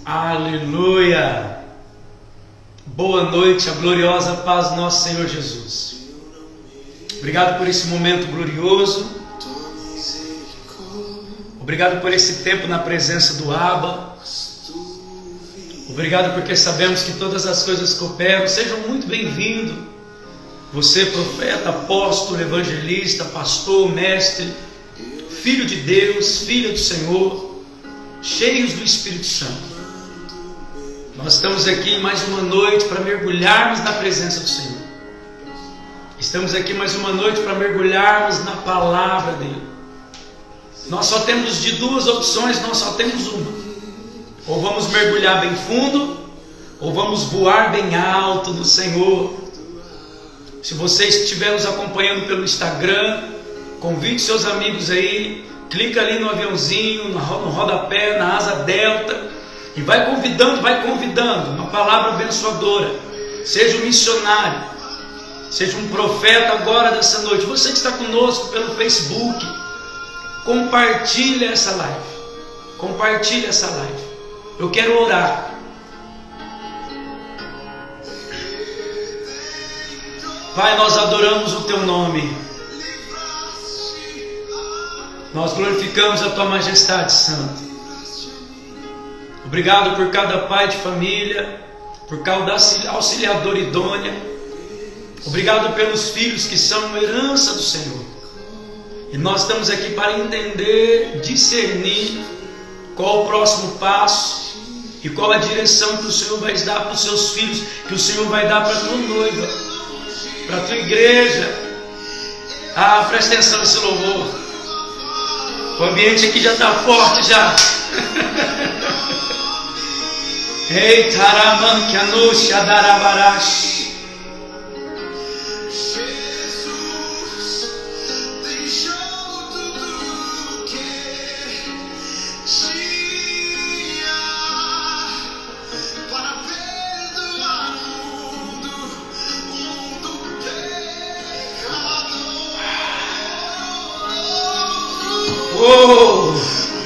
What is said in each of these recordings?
Aleluia! Boa noite, a gloriosa paz do nosso Senhor Jesus. Obrigado por esse momento glorioso. Obrigado por esse tempo na presença do Abba. Obrigado porque sabemos que todas as coisas cooperam. Sejam muito bem-vindos. Você, profeta, apóstolo, evangelista, pastor, mestre, filho de Deus, filha do Senhor, cheios do Espírito Santo. Nós estamos aqui mais uma noite para mergulharmos na presença do Senhor. Estamos aqui mais uma noite para mergulharmos na palavra dele. Nós só temos de duas opções, nós só temos uma. Ou vamos mergulhar bem fundo, ou vamos voar bem alto no Senhor. Se você estiver nos acompanhando pelo Instagram, convide seus amigos aí, clica ali no aviãozinho, no rodapé, na asa delta, e vai convidando, uma palavra abençoadora. Seja um missionário, seja um profeta agora dessa noite. Você que está conosco pelo Facebook, compartilhe essa live. Eu quero orar. Pai, nós adoramos o Teu nome. Nós glorificamos a Tua majestade santa. Obrigado por cada pai de família, por cada auxiliadora idônea. Obrigado pelos filhos que são herança do Senhor. E nós estamos aqui para entender, discernir qual o próximo passo e qual a direção que o Senhor vai dar para os seus filhos, que o Senhor vai dar para a tua noiva, para a tua igreja. Presta atenção nesse louvor. O ambiente aqui já está forte já. Ei, Taraman, que anuncia darabarash.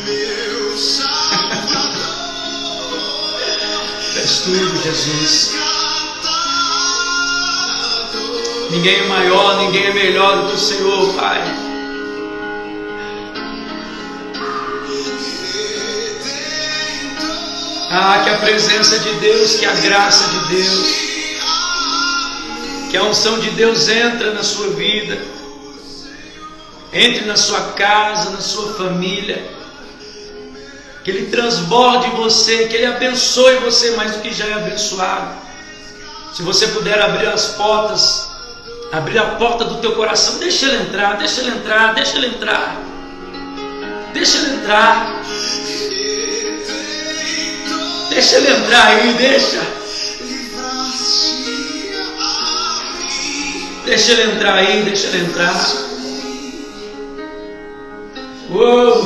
Meu Salvador, és tudo, Jesus. Ninguém é maior, ninguém é melhor do que o Senhor, Pai. Que a presença de Deus, que a graça de Deus, que a unção de Deus entra na sua vida, entre na sua casa, na sua família, que Ele transborde em você, que Ele abençoe você mais do que já é abençoado. Se você puder abrir as portas, abrir a porta do teu coração, deixa Ele entrar, deixa Ele entrar, deixa Ele entrar, deixa Ele entrar, deixa Ele entrar aí, deixa Ele entrar aí, deixa Ele entrar. Uou!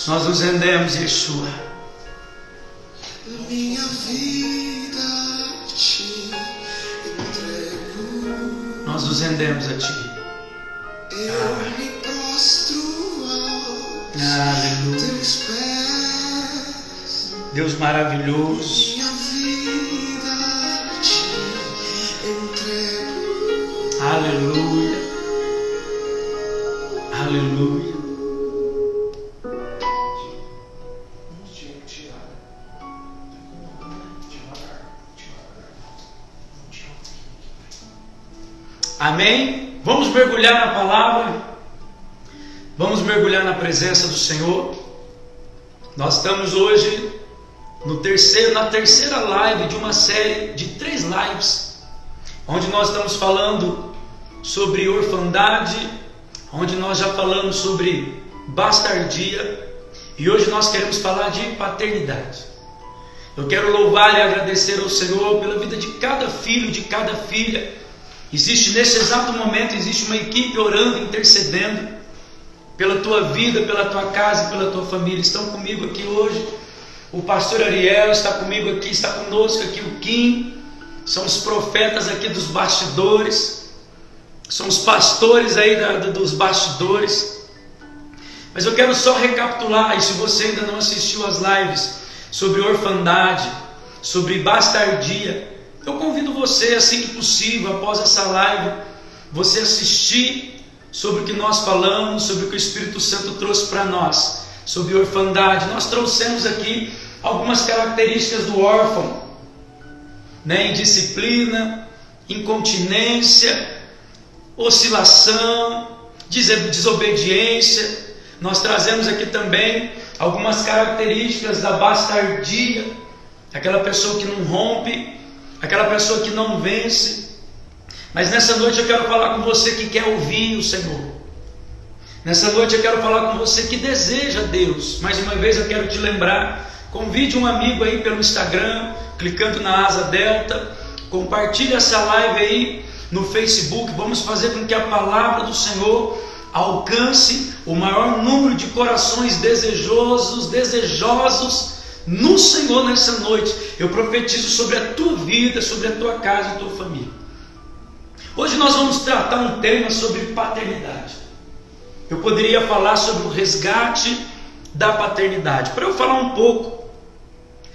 Nós nos rendemos, Yeshua. minha vida te entrego. Nós nos rendemos a Ti. Eu me prostro aos Aleluia. teus pés. Deus maravilhoso. Minha vida te entrego. Aleluia. Aleluia. Amém? Vamos mergulhar na palavra. Vamos mergulhar na presença do Senhor. Nós estamos hoje na terceira live de uma série de 3 lives, onde nós estamos falando sobre orfandade, onde nós já falamos sobre bastardia, e hoje nós queremos falar de paternidade. Eu quero louvar e agradecer ao Senhor pela vida de cada filho, de cada filha. Existe nesse exato momento, existe uma equipe orando, intercedendo pela tua vida, pela tua casa, pela tua família. Estão comigo aqui hoje o pastor Ariel, está comigo aqui, está conosco aqui o Kim, são os profetas aqui dos bastidores, são os pastores aí dos bastidores. Mas eu quero só recapitular, e se você ainda não assistiu às lives sobre orfandade, sobre bastardia, eu convido você, assim que possível, após essa live, você assistir sobre o que nós falamos, sobre o que o Espírito Santo trouxe para nós, sobre orfandade. Nós trouxemos aqui algumas características do órfão, né? Indisciplina, incontinência, oscilação, desobediência. Nós trazemos aqui também algumas características da bastardia, aquela pessoa que não rompe, aquela pessoa que não vence. Mas nessa noite eu quero falar com você que quer ouvir o Senhor. Nessa noite eu quero falar com você que deseja Deus. Mais uma vez eu quero te lembrar, convide um amigo aí pelo Instagram, clicando na asa delta, compartilhe essa live aí no Facebook. Vamos fazer com que a palavra do Senhor alcance o maior número de corações desejosos no Senhor nessa noite. Eu profetizo sobre a tua vida, sobre a tua casa e tua família. Hoje nós vamos tratar um tema sobre paternidade. Eu poderia falar sobre o resgate da paternidade. Para eu falar um pouco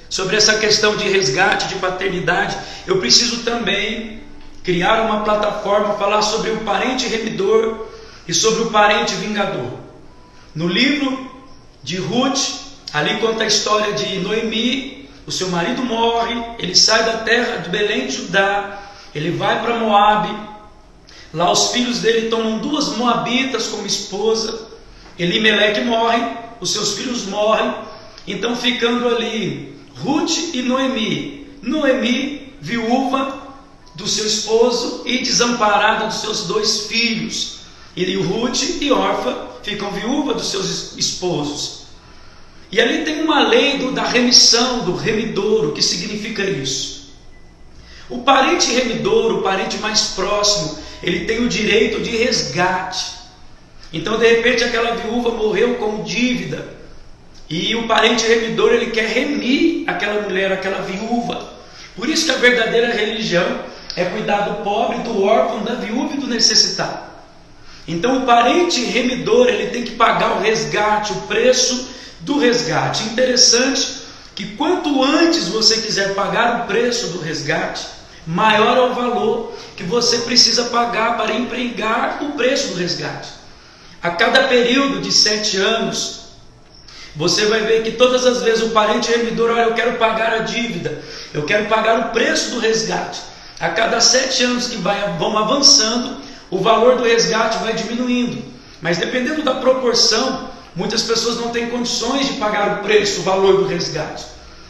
sobre essa questão de resgate de paternidade, eu preciso também criar uma plataforma, falar sobre o parente remidor e sobre o parente vingador. No livro de Ruth, ali conta a história de Noemi. O seu marido morre, ele sai da terra de Belém de Judá, ele vai para Moabe. Lá os filhos dele tomam 2 moabitas como esposa. Elimeleque morre, os seus filhos morrem. Então ficando ali Ruth e Noemi. Noemi, viúva do seu esposo e desamparada dos seus 2 filhos. E Ruth e Orfa ficam viúvas dos seus esposos. E ali tem uma lei da remissão, do remidouro. O que significa isso? O parente remidouro, o parente mais próximo, ele tem o direito de resgate. Então de repente aquela viúva morreu com dívida, e o parente remidor, ele quer remir aquela mulher, aquela viúva. Por isso que a verdadeira religião é cuidar do pobre, do órfão, da viúva e do necessitado. Então o parente remidor, ele tem que pagar o resgate, o preço do resgate. Interessante que quanto antes você quiser pagar o preço do resgate, maior é o valor que você precisa pagar para empregar o preço do resgate. A cada período de 7 anos, você vai ver que todas as vezes o parente remidor, olha, eu quero pagar a dívida, eu quero pagar o preço do resgate. A cada 7 anos que vão avançando, o valor do resgate vai diminuindo. Mas dependendo da proporção, muitas pessoas não têm condições de pagar o preço, o valor do resgate.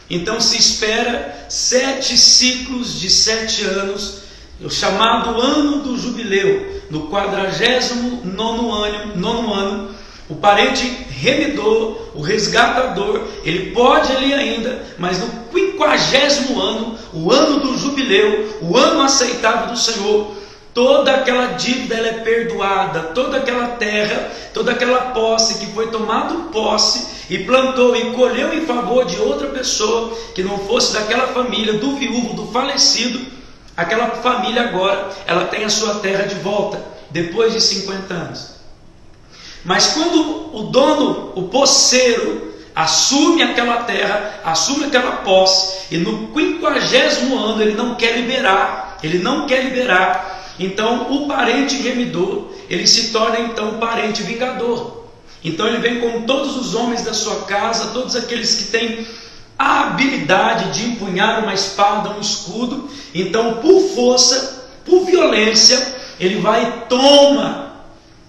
Então se espera 7 ciclos de 7 anos, o chamado ano do jubileu. No 49º ano, o parente remidor, o resgatador, ele pode ali ainda, mas no 50º ano, o ano do jubileu, o ano aceitável do Senhor, toda aquela dívida ela é perdoada, toda aquela terra, toda aquela posse que foi tomado posse e plantou e colheu em favor de outra pessoa que não fosse daquela família, do viúvo, do falecido, aquela família agora, ela tem a sua terra de volta, depois de 50 anos. Mas quando o dono, o posseiro, assume aquela terra, assume aquela posse, e no 50º ano ele não quer liberar, então o parente remidor, ele se torna então parente vingador. Então ele vem com todos os homens da sua casa, todos aqueles que têm a habilidade de empunhar uma espada, um escudo. Então por força, por violência, ele vai e toma.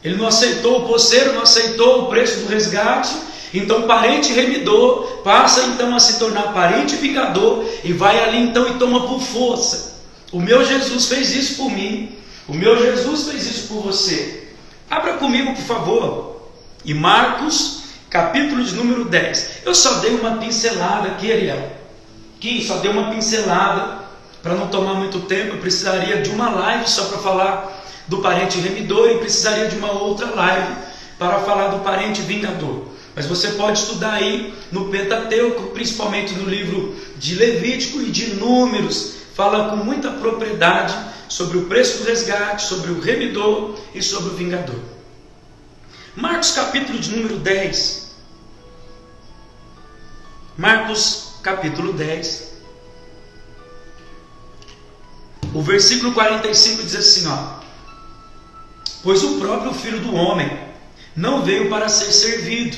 Ele não aceitou, o posseiro não aceitou o preço do resgate. Então o parente remidor passa então a se tornar parente vingador e vai ali então e toma por força. O meu Jesus fez isso por mim. O meu Jesus fez isso por você. Abra comigo, por favor, em Marcos, capítulo de número 10. Eu só dei uma pincelada aqui, Ariel. Só dei uma pincelada para não tomar muito tempo. Eu precisaria de uma live só para falar do parente remidor e precisaria de uma outra live para falar do parente vingador. Mas você pode estudar aí no Pentateuco, principalmente no livro de Levítico e de Números. Fala com muita propriedade sobre o preço do resgate, sobre o remidor e sobre o vingador. Marcos capítulo de número 10. Marcos capítulo 10. O versículo 45 diz assim, ó: pois o próprio Filho do Homem não veio para ser servido,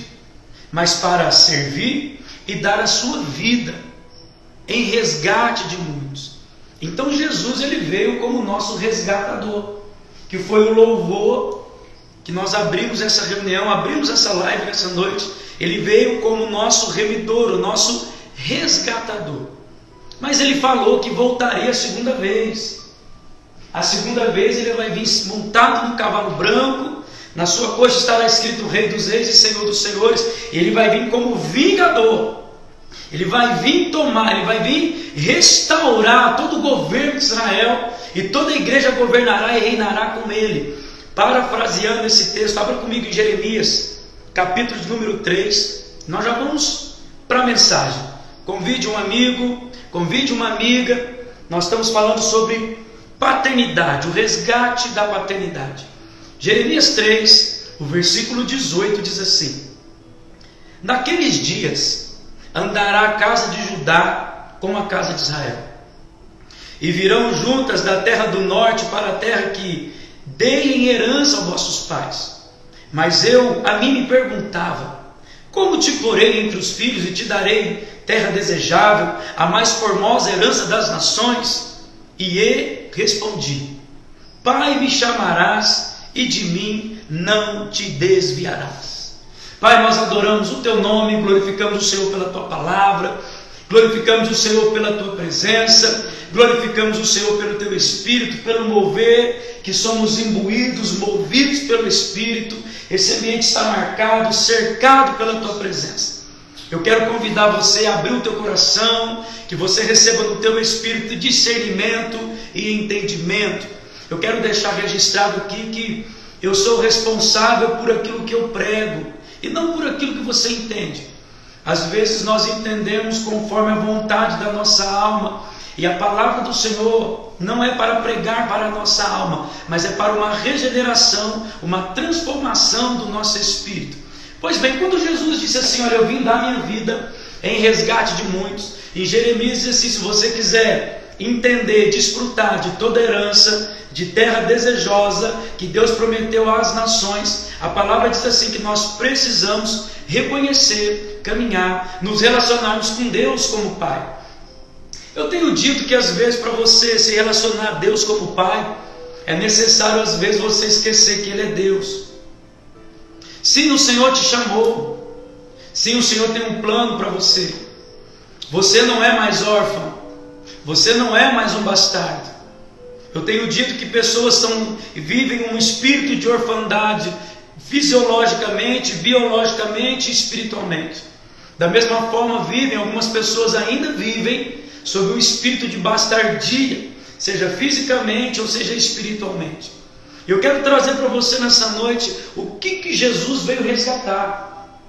mas para servir e dar a sua vida em resgate de muitos. Então Jesus, ele veio como nosso resgatador, que foi o louvor que nós abrimos essa reunião, abrimos essa live nessa noite. Ele veio como nosso remidor, o nosso resgatador. Mas ele falou que voltaria a segunda vez. A segunda vez ele vai vir montado num cavalo branco, na sua coxa estará escrito Rei dos Reis e Senhor dos Senhores. Ele vai vir como vingador. Ele vai vir tomar, ele vai vir restaurar todo o governo de Israel, e toda a igreja governará e reinará com ele. Parafraseando esse texto, abra comigo em Jeremias, capítulo de número 3. Nós já vamos para a mensagem. Convide um amigo, convide uma amiga. Nós estamos falando sobre paternidade, o resgate da paternidade. Jeremias 3, o versículo 18 diz assim: naqueles dias andará a casa de Judá com a casa de Israel, e virão juntas da terra do norte para a terra que dei em herança aos vossos pais. Mas eu a mim me perguntava: como te porei entre os filhos e te darei terra desejável, a mais formosa herança das nações? E respondi: Pai me chamarás, e de mim não te desviarás. Pai, nós adoramos o teu nome, glorificamos o Senhor pela tua palavra, glorificamos o Senhor pela tua presença, glorificamos o Senhor pelo teu Espírito, pelo mover, que somos imbuídos, movidos pelo Espírito. Esse ambiente está marcado, cercado pela tua presença. Eu quero convidar você a abrir o teu coração, que você receba no teu espírito discernimento e entendimento. Eu quero deixar registrado aqui que eu sou responsável por aquilo que eu prego, e não por aquilo que você entende. Às vezes nós entendemos conforme a vontade da nossa alma, e a palavra do Senhor não é para pregar para a nossa alma, mas é para uma regeneração, uma transformação do nosso espírito. Pois bem, quando Jesus disse assim: olha, eu vim dar minha vida em resgate de muitos, em Jeremias diz assim: se você quiser entender, desfrutar de toda a herança, de terra desejosa que Deus prometeu às nações, a palavra diz assim que nós precisamos reconhecer, caminhar, nos relacionarmos com Deus como Pai. Eu tenho dito que às vezes para você se relacionar a Deus como Pai, é necessário às vezes você esquecer que Ele é Deus. Sim, o Senhor te chamou. Sim, o Senhor tem um plano para você. Você não é mais órfão. Você não é mais um bastardo. Eu tenho dito que pessoas vivem um espírito de orfandade, fisiologicamente, biologicamente e espiritualmente. Da mesma forma algumas pessoas ainda vivem sob um espírito de bastardia, seja fisicamente ou seja espiritualmente. Eu quero trazer para você nessa noite o que Jesus veio resgatar,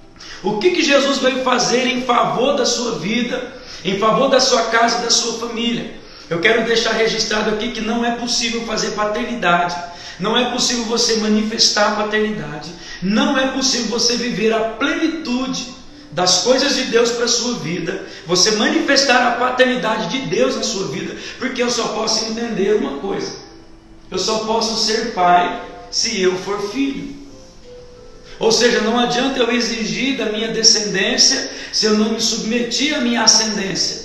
o que Jesus veio fazer em favor da sua vida, em favor da sua casa e da sua família. Eu quero deixar registrado aqui que não é possível fazer paternidade, não é possível você manifestar a paternidade, não é possível você viver a plenitude das coisas de Deus para a sua vida, você manifestar a paternidade de Deus na sua vida, porque eu só posso entender uma coisa: eu só posso ser pai se eu for filho. Ou seja, não adianta eu exigir da minha descendência se eu não me submeter à minha ascendência.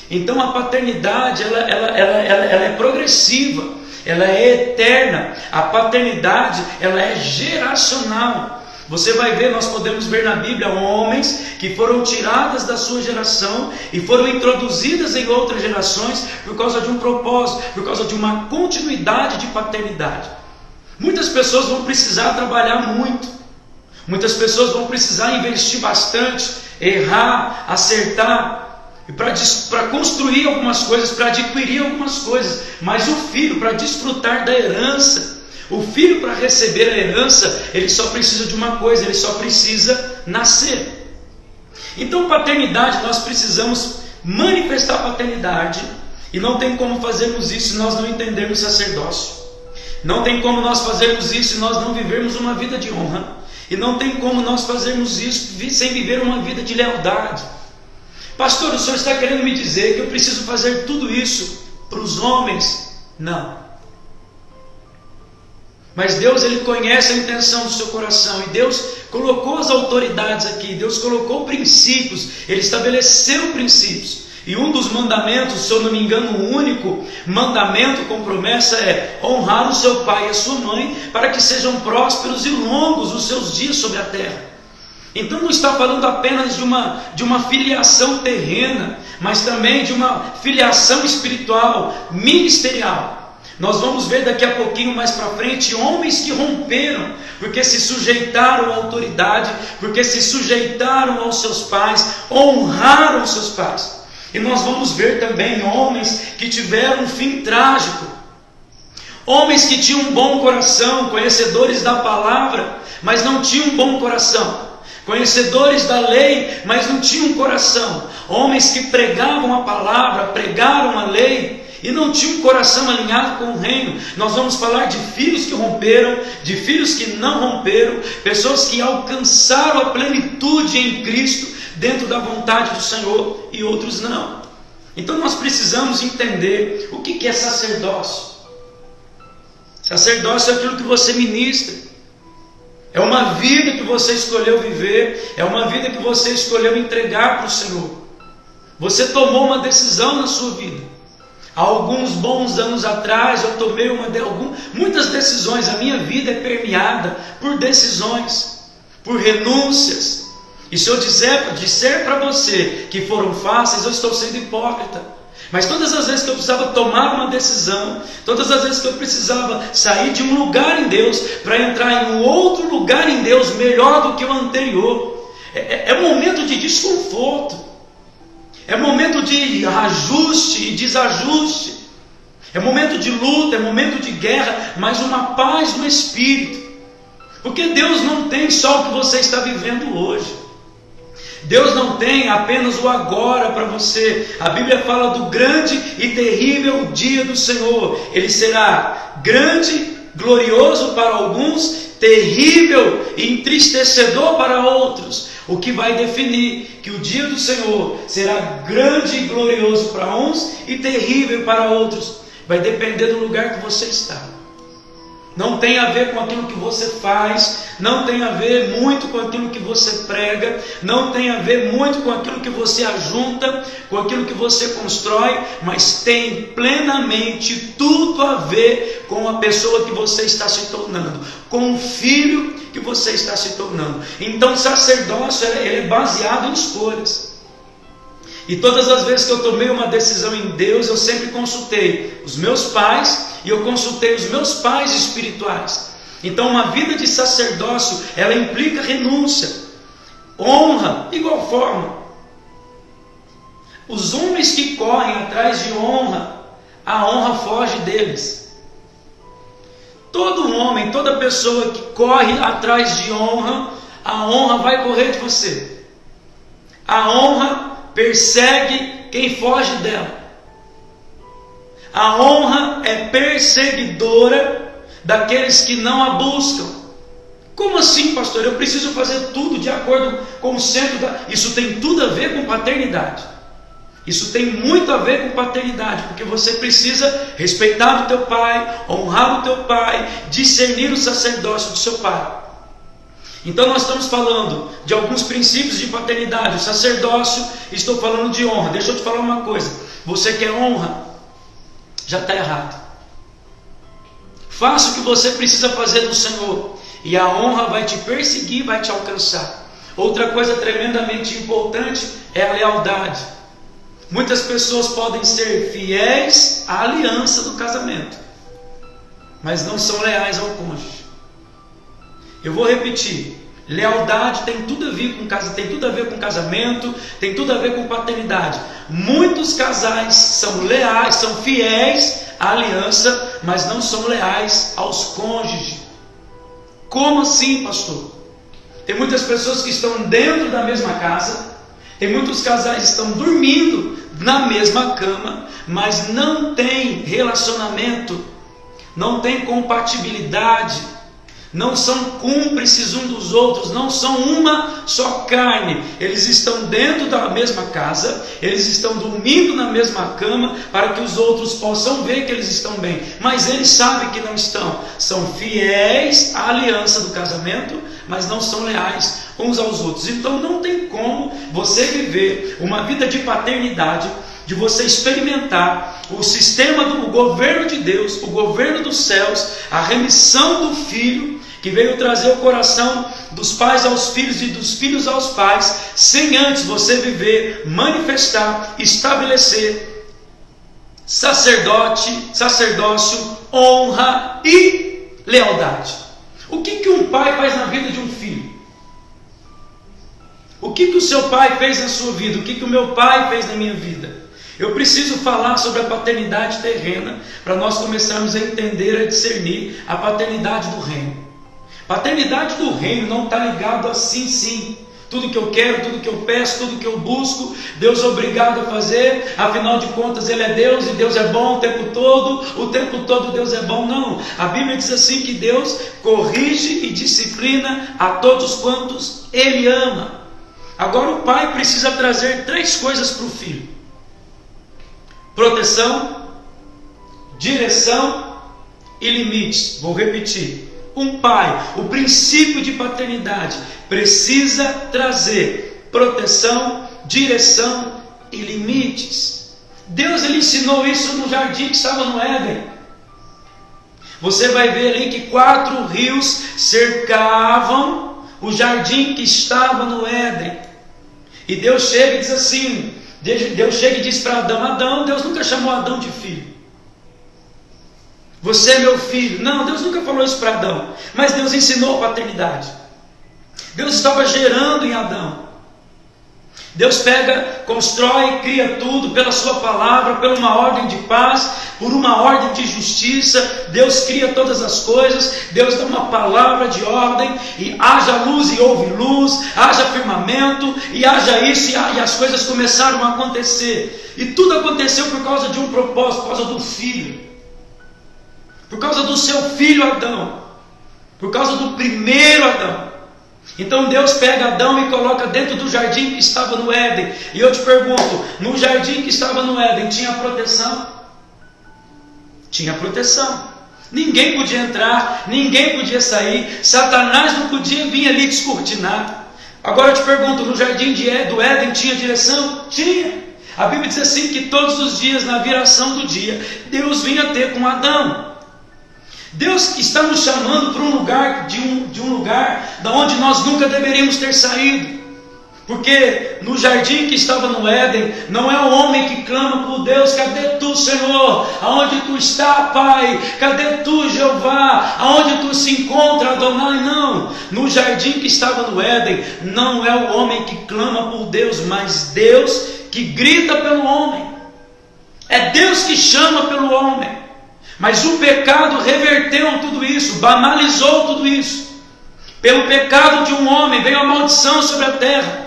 Então a paternidade ela é progressiva, ela é eterna. A paternidade ela é geracional. Você vai ver, nós podemos ver na Bíblia homens que foram tiradas da sua geração e foram introduzidas em outras gerações por causa de um propósito, por causa de uma continuidade de paternidade. Muitas pessoas vão precisar trabalhar muito, muitas pessoas vão precisar investir bastante, errar, acertar, para construir algumas coisas, para adquirir algumas coisas, mas o filho, para desfrutar da herança, o filho, para receber a herança, ele só precisa de uma coisa, ele só precisa nascer. Então paternidade, nós precisamos manifestar paternidade, e não tem como fazermos isso se nós não entendermos sacerdócio. Não tem como nós fazermos isso e nós não vivermos uma vida de honra. E não tem como nós fazermos isso sem viver uma vida de lealdade. Pastor, o senhor está querendo me dizer que eu preciso fazer tudo isso para os homens? Não. Mas Deus, Ele conhece a intenção do seu coração. E Deus colocou as autoridades aqui. Deus colocou princípios. Ele estabeleceu princípios. E um dos mandamentos, se eu não me engano, o único mandamento com promessa é honrar o seu pai e a sua mãe, para que sejam prósperos e longos os seus dias sobre a terra. Então não está falando apenas de uma filiação terrena, mas também de uma filiação espiritual, ministerial. Nós vamos ver daqui a pouquinho mais para frente homens que romperam, porque se sujeitaram à autoridade, porque se sujeitaram aos seus pais, honraram os seus pais. E nós vamos ver também homens que tiveram um fim trágico. Homens que tinham um bom coração, conhecedores da palavra, mas não tinham um bom coração. Conhecedores da lei, mas não tinham um coração. Homens que pregavam a palavra, pregaram a lei, e não tinham um coração alinhado com o reino. Nós vamos falar de filhos que romperam, de filhos que não romperam, pessoas que alcançaram a plenitude em Cristo, dentro da vontade do Senhor, e outros não. Então nós precisamos entender o que é sacerdócio. Sacerdócio é aquilo que você ministra. É uma vida que você escolheu viver, é uma vida que você escolheu entregar para o Senhor. Você tomou uma decisão na sua vida. Há alguns bons anos atrás eu tomei muitas decisões. A minha vida é permeada por decisões, por renúncias. E se eu disser para você que foram fáceis, eu estou sendo hipócrita. Mas todas as vezes que eu precisava tomar uma decisão, todas as vezes que eu precisava sair de um lugar em Deus para entrar em um outro lugar em Deus melhor do que o anterior, é momento de desconforto, é momento de ajuste e desajuste, é momento de luta, é momento de guerra, mas uma paz no Espírito. Porque Deus não tem só o que você está vivendo hoje. Deus não tem apenas o agora para você. A Bíblia fala do grande e terrível dia do Senhor. Ele será grande, glorioso para alguns, terrível e entristecedor para outros. O que vai definir que o dia do Senhor será grande e glorioso para uns e terrível para outros, vai depender do lugar que você está. Não tem a ver com aquilo que você faz, não tem a ver muito com aquilo que você prega, não tem a ver muito com aquilo que você ajunta, com aquilo que você constrói, mas tem plenamente tudo a ver com a pessoa que você está se tornando, com o filho que você está se tornando. Então o sacerdócio é baseado em escolhas. E todas as vezes que eu tomei uma decisão em Deus, eu sempre consultei os meus pais e eu consultei os meus pais espirituais. Então uma vida de sacerdócio, ela implica renúncia, honra, de igual forma. Os homens que correm atrás de honra, a honra foge deles. Todo homem, toda pessoa que corre atrás de honra, a honra vai correr de você. A honra persegue quem foge dela. A honra é perseguidora daqueles que não a buscam. Como assim, pastor? Eu preciso fazer tudo de acordo com o centro da... Isso tem tudo a ver com paternidade. Isso tem muito a ver com paternidade, porque você precisa respeitar o teu pai, honrar o teu pai, discernir o sacerdócio do seu pai. Então nós estamos falando de alguns princípios de paternidade. O sacerdócio, estou falando de honra. Deixa eu te falar uma coisa. Você quer honra? Já está errado. Faça o que você precisa fazer do Senhor, e a honra vai te perseguir, vai te alcançar. Outra coisa tremendamente importante é a lealdade. Muitas pessoas podem ser fiéis à aliança do casamento, mas não são leais ao cônjuge. Eu vou repetir. Lealdade tem tudo a ver com casa, tem tudo a ver com casamento, tem tudo a ver com paternidade. Muitos casais são leais, são fiéis à aliança, mas não são leais aos cônjuges. Como assim, pastor? Tem muitas pessoas que estão dentro da mesma casa, tem muitos casais que estão dormindo na mesma cama, mas não tem relacionamento, não têm compatibilidade, não são cúmplices um dos outros, não são uma só carne. Eles estão dentro da mesma casa, eles estão dormindo na mesma cama, para que os outros possam ver que eles estão bem, mas eles sabem que não estão. São fiéis à aliança do casamento, mas não são leais uns aos outros. Então não tem como você viver uma vida de paternidade, de você experimentar o sistema do governo de Deus, o governo dos céus, a remissão do Filho, que veio trazer o coração dos pais aos filhos e dos filhos aos pais, sem antes você viver, manifestar, estabelecer sacerdócio, honra e lealdade. O que um pai faz na vida de um filho? O que o seu pai fez na sua vida? O que o meu pai fez na minha vida? Eu preciso falar sobre a paternidade terrena, para nós começarmos a entender, a discernir a paternidade do reino. Paternidade do reino não está ligado a sim. Tudo que eu quero, tudo que eu peço, tudo que eu busco, Deus é obrigado a fazer. Afinal de contas, Ele é Deus e Deus é bom o tempo todo Deus é bom. Não, a Bíblia diz assim que Deus corrige e disciplina a todos quantos Ele ama. Agora o pai precisa trazer 3 coisas para o filho: proteção, direção e limites. Vou repetir. Um pai, o princípio de paternidade, precisa trazer proteção, direção e limites. Deus ele ensinou isso no jardim que estava no Éden. Você vai ver ali que 4 rios cercavam o jardim que estava no Éden. E Deus chega e diz assim, Deus chega e diz para Adão, Deus nunca chamou Adão de filho. Você é meu filho. Não, Deus nunca falou isso para Adão, mas Deus ensinou a paternidade. Deus estava gerando em Adão. Deus pega, constrói, cria tudo pela sua palavra, por uma ordem de paz, por uma ordem de justiça. Deus cria todas as coisas, Deus dá uma palavra de ordem, e haja luz e houve luz, haja firmamento, e haja isso, e as coisas começaram a acontecer. E tudo aconteceu por causa de um propósito, por causa do filho. Por causa do seu filho Adão, por causa do primeiro Adão. Então Deus pega Adão e coloca dentro do jardim que estava no Éden. E eu te pergunto, no jardim que estava no Éden tinha proteção? Tinha proteção. Ninguém podia entrar, ninguém podia sair, Satanás não podia vir ali descortinar. Agora eu te pergunto, no jardim do Éden tinha direção? Tinha. A Bíblia diz assim que todos os dias, na viração do dia, Deus vinha ter com Adão. Deus está nos chamando para um lugar, de um lugar da onde nós nunca deveríamos ter saído. Porque no jardim que estava no Éden, não é o homem que clama por Deus: cadê tu, Senhor? Aonde tu está, Pai? Cadê tu, Jeová? Aonde tu se encontra, Adonai? Não. No jardim que estava no Éden, não é o homem que clama por Deus, mas Deus que grita pelo homem. É Deus que chama pelo homem. Mas o pecado reverteu tudo isso, banalizou tudo isso. Pelo pecado de um homem veio a maldição sobre a terra.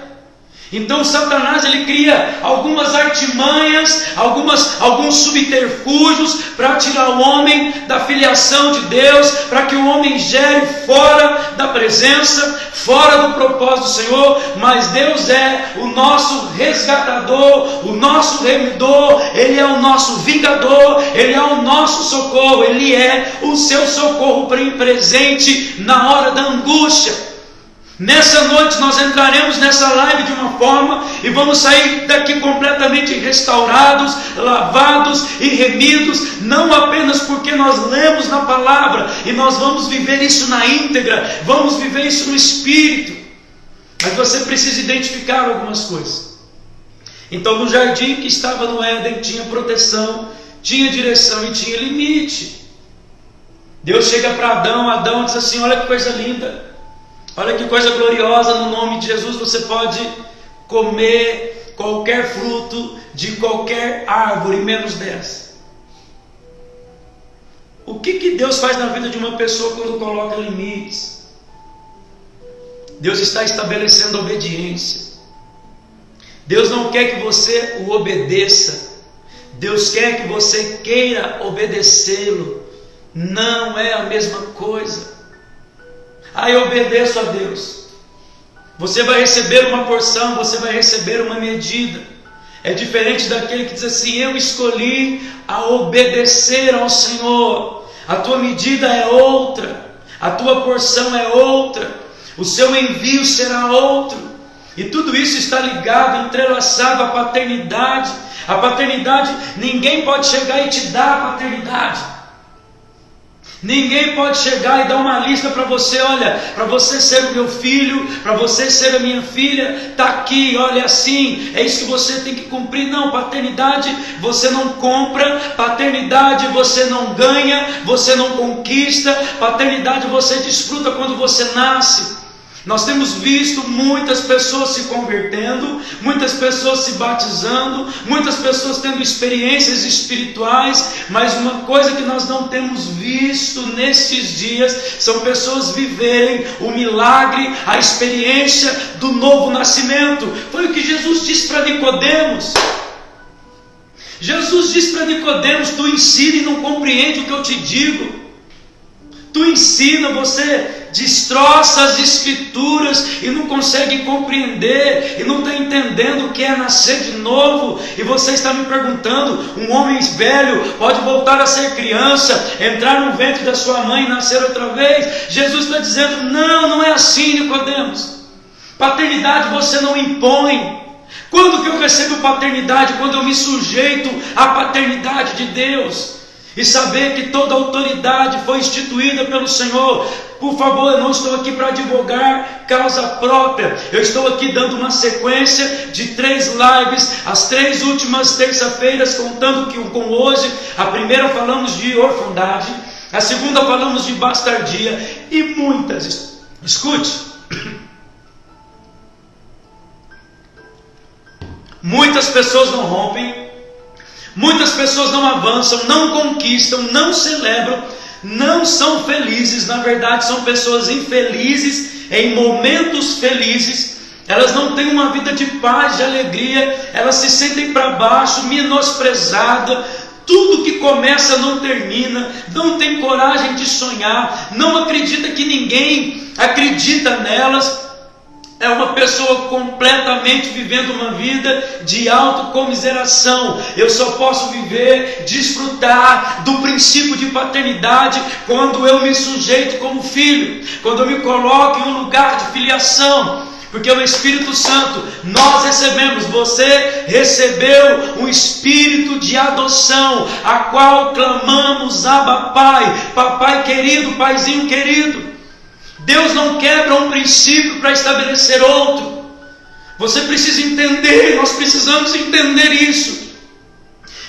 Então Satanás ele cria algumas artimanhas, alguns subterfúgios para tirar o homem da filiação de Deus, para que o homem gere fora da presença, fora do propósito do Senhor. Mas Deus é o nosso resgatador, o nosso remidor, Ele é o nosso vingador, Ele é o nosso socorro, Ele é o seu socorro presente na hora da angústia. Nessa noite nós entraremos nessa live de uma forma e vamos sair daqui completamente restaurados, lavados e remidos, não apenas porque nós lemos na palavra e nós vamos viver isso na íntegra, vamos viver isso no Espírito, mas você precisa identificar algumas coisas. Então no jardim que estava no Éden tinha proteção, tinha direção e tinha limite. Deus chega para Adão diz assim: olha que coisa linda, olha que coisa gloriosa, no nome de Jesus você pode comer qualquer fruto de qualquer árvore, menos dessa. O que Deus faz na vida de uma pessoa quando coloca limites? Deus está estabelecendo obediência. Deus não quer que você o obedeça, Deus quer que você queira obedecê-lo. Não é a mesma coisa. Eu obedeço a Deus. Você vai receber uma porção, você vai receber uma medida. É diferente daquele que diz assim: eu escolhi a obedecer ao Senhor. A tua medida é outra, a tua porção é outra, o seu envio será outro. E tudo isso está ligado, entrelaçado à paternidade. A paternidade, ninguém pode chegar e te dar a paternidade. Ninguém pode chegar e dar uma lista para você: olha, para você ser o meu filho, para você ser a minha filha, está aqui, olha, assim, é isso que você tem que cumprir. Não, paternidade você não compra, paternidade você não ganha, você não conquista, paternidade você desfruta quando você nasce. Nós temos visto muitas pessoas se convertendo, muitas pessoas se batizando, muitas pessoas tendo experiências espirituais, mas uma coisa que nós não temos visto nestes dias são pessoas viverem o milagre, a experiência do novo nascimento. Foi o que Jesus disse para Nicodemos. Jesus disse para Nicodemos: tu ensina e não compreende o que eu te digo. Tu ensina, você destroça as escrituras e não consegue compreender, e não está entendendo o que é nascer de novo. E você está me perguntando: um homem velho pode voltar a ser criança, entrar no ventre da sua mãe e nascer outra vez? Jesus está dizendo: não é assim, Nicodemos. Paternidade você não impõe. Quando que eu recebo paternidade? Quando eu me sujeito à paternidade de Deus. E saber que toda autoridade foi instituída pelo Senhor. Por favor, eu não estou aqui para advogar causa própria. Eu estou aqui dando uma sequência de 3 lives, as 3 últimas terça-feiras, contando com hoje. A primeira falamos de orfandade, a segunda falamos de bastardia, e muitas, escute, muitas pessoas não rompem, muitas pessoas não avançam, não conquistam, não celebram, não são felizes. Na verdade, são pessoas infelizes em momentos felizes. Elas não têm uma vida de paz, de alegria. Elas se sentem para baixo, menosprezadas. Tudo que começa não termina. Não tem coragem de sonhar. Não acredita que ninguém acredita nelas. É uma pessoa completamente vivendo uma vida de autocomiseração. Eu só posso viver, desfrutar do princípio de paternidade quando eu me sujeito como filho, quando eu me coloco em um lugar de filiação. Porque o Espírito Santo, nós recebemos, você recebeu um espírito de adoção, a qual clamamos: Abba Pai, papai querido, paizinho querido. Deus não quebra um princípio para estabelecer outro. Você precisa entender, nós precisamos entender isso,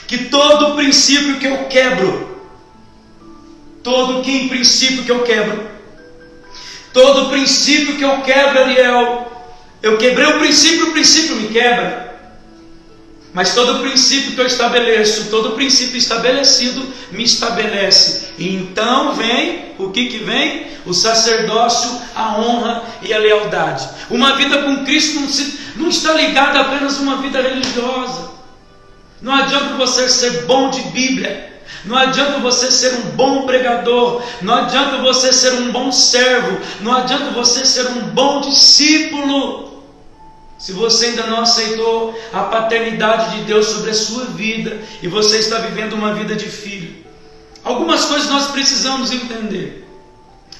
que todo princípio que eu quebro, todo princípio que eu quebro, Ariel, eu quebrei o princípio me quebra. Mas todo princípio que eu estabeleço, todo princípio estabelecido me estabelece. E então vem, o que vem? O sacerdócio, a honra e a lealdade. Uma vida com Cristo não está ligada a apenas a uma vida religiosa. Não adianta você ser bom de Bíblia. Não adianta você ser um bom pregador. Não adianta você ser um bom servo. Não adianta você ser um bom discípulo, se você ainda não aceitou a paternidade de Deus sobre a sua vida e você está vivendo uma vida de filho. Algumas coisas nós precisamos entender.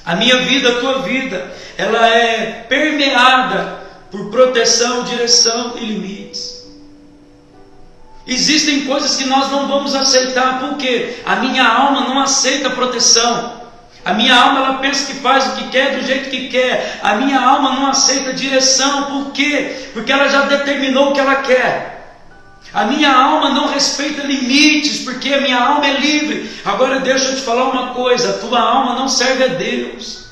A minha vida, a tua vida, ela é permeada por proteção, direção e limites. Existem coisas que nós não vamos aceitar, porque a minha alma não aceita proteção. A minha alma, ela pensa que faz o que quer, do jeito que quer. A minha alma não aceita direção. Por quê? Porque ela já determinou o que ela quer. A minha alma não respeita limites, porque a minha alma é livre. Agora deixa eu te falar uma coisa: a tua alma não serve a Deus.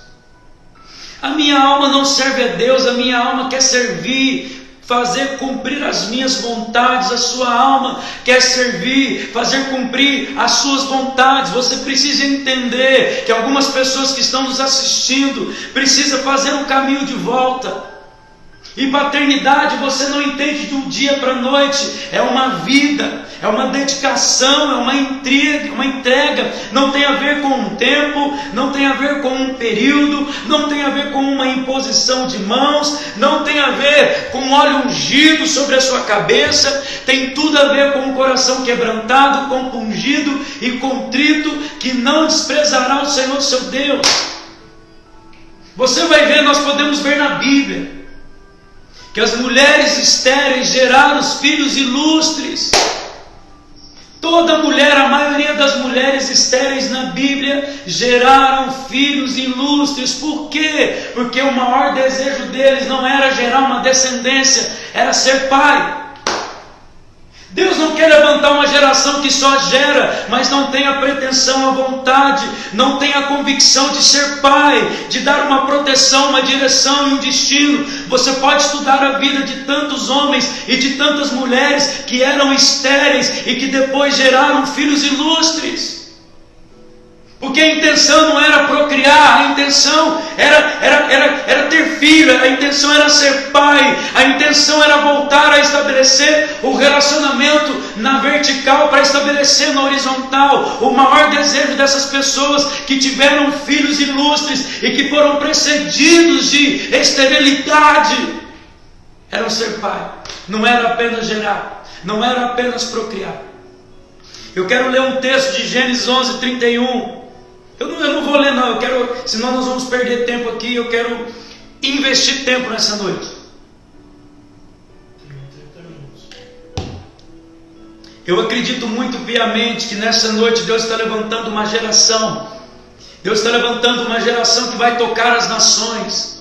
A minha alma não serve a Deus. A minha alma quer servir, fazer cumprir as minhas vontades. A sua alma quer servir, fazer cumprir as suas vontades. Você precisa entender que algumas pessoas que estão nos assistindo precisam fazer um caminho de volta. E paternidade você não entende de um dia para a noite, é uma vida, é uma dedicação, é uma entrega, não tem a ver com um tempo, não tem a ver com um período, não tem a ver com uma imposição de mãos, não tem a ver com óleo ungido sobre a sua cabeça, tem tudo a ver com um coração quebrantado, compungido e contrito, que não desprezará o Senhor seu Deus. Você vai ver, nós podemos ver na Bíblia, que as mulheres estéreis geraram os filhos ilustres. Toda mulher, a maioria das mulheres estéreis na Bíblia geraram filhos ilustres. Por quê? Porque o maior desejo deles não era gerar uma descendência, era ser pai. Deus não quer levantar uma geração que só gera, mas não tem a pretensão, a vontade, não tem a convicção de ser pai, de dar uma proteção, uma direção e um destino. Você pode estudar a vida de tantos homens e de tantas mulheres que eram estéreis e que depois geraram filhos ilustres. Porque a intenção não era procriar, a intenção era ter filho, a intenção era ser pai, a intenção era voltar a estabelecer o relacionamento na vertical para estabelecer na horizontal. O maior desejo dessas pessoas que tiveram filhos ilustres e que foram precedidos de esterilidade era ser pai, não era apenas gerar, não era apenas procriar. Eu quero ler um texto de Gênesis 11:31. Eu não vou ler não, senão nós vamos perder tempo aqui. Eu quero investir tempo nessa noite. Eu acredito muito piamente que nessa noite Deus está levantando uma geração. Deus está levantando uma geração que vai tocar as nações.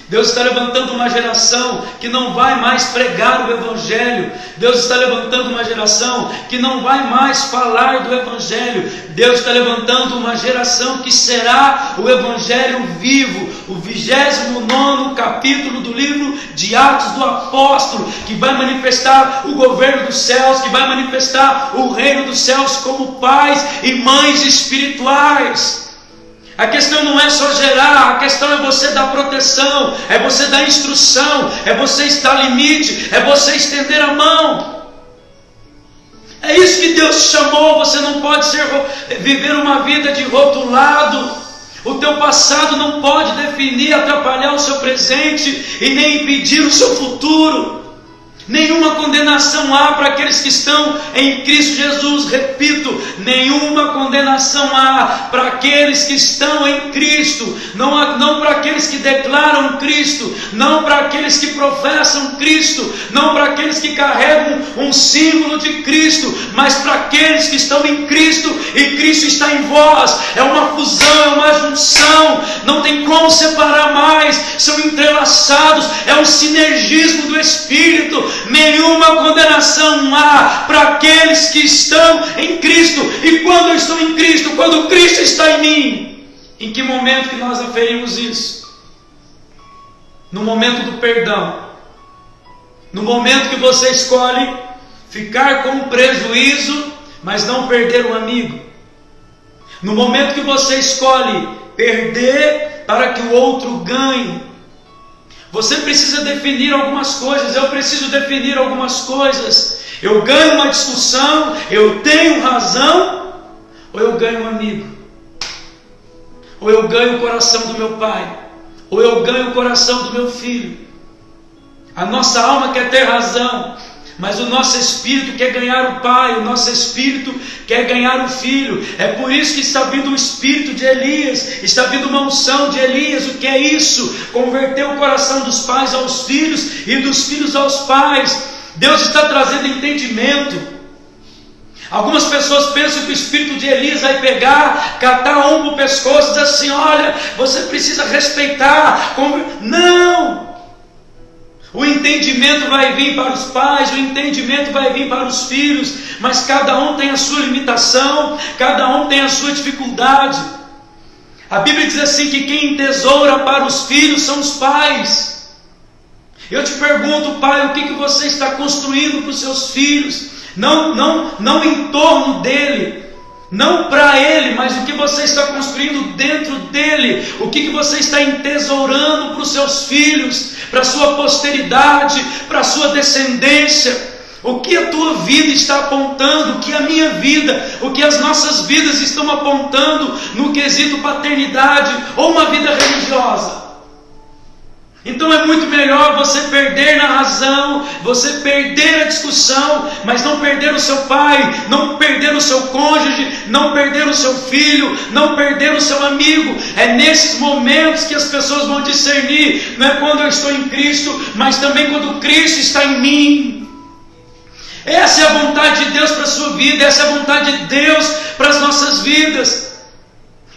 Deus está levantando uma geração que não vai mais pregar o Evangelho. Deus está levantando uma geração que não vai mais falar do Evangelho. Deus está levantando uma geração que será o Evangelho vivo. O 29º capítulo do livro de Atos do Apóstolo, que vai manifestar o governo dos céus, que vai manifestar o reino dos céus como pais e mães espirituais. A questão não é só gerar, a questão é você dar proteção, é você dar instrução, é você estar limite, é você estender a mão. É isso que Deus te chamou. Você não pode viver uma vida de rotulado. O teu passado não pode definir, atrapalhar o seu presente e nem impedir o seu futuro. Nenhuma condenação há para aqueles que estão em Cristo Jesus. Repito, nenhuma condenação há para aqueles que estão em Cristo. Não para aqueles que declaram Cristo, não para aqueles que professam Cristo, não para aqueles que carregam um símbolo de Cristo, mas para aqueles que estão em Cristo e Cristo está em vós. É uma fusão, é uma junção, não tem como separar mais, são entrelaçados, é um sinergismo do Espírito. Nenhuma condenação há para aqueles que estão em Cristo. E quando eu estou em Cristo, quando Cristo está em mim, em que momento que nós aferimos isso? No momento do perdão, no momento que você escolhe ficar com prejuízo, mas não perder um amigo, no momento que você escolhe perder para que o outro ganhe. Você precisa definir algumas coisas, eu preciso definir algumas coisas. Eu ganho uma discussão, eu tenho razão, ou eu ganho um amigo? Ou eu ganho o coração do meu pai? Ou eu ganho o coração do meu filho? A nossa alma quer ter razão, mas o nosso espírito quer ganhar o pai, o nosso espírito quer ganhar o filho. É por isso que está vindo o espírito de Elias, está vindo uma unção de Elias. O que é isso? Converter o coração dos pais aos filhos e dos filhos aos pais. Deus está trazendo entendimento. Algumas pessoas pensam que o espírito de Elias vai pegar, catar um no pescoço e dizer assim: olha, você precisa respeitar. Não! O entendimento vai vir para os pais, o entendimento vai vir para os filhos, mas cada um tem a sua limitação, cada um tem a sua dificuldade. A Bíblia diz assim que quem tesoura para os filhos são os pais. Eu te pergunto, pai, o que você está construindo para os seus filhos? Não em torno dele, não para ele, mas o que você está construindo dentro dele, o que você está entesourando para os seus filhos, para a sua posteridade, para a sua descendência. O que a tua vida está apontando, o que a minha vida, o que as nossas vidas estão apontando no quesito paternidade ou uma vida religiosa. Então é muito melhor você perder na razão, você perder a discussão, mas não perder o seu pai, não perder o seu cônjuge, não perder o seu filho, não perder o seu amigo. É nesses momentos que as pessoas vão discernir, não é quando eu estou em Cristo, mas também quando Cristo está em mim. Essa é a vontade de Deus para a sua vida, essa é a vontade de Deus para as nossas vidas.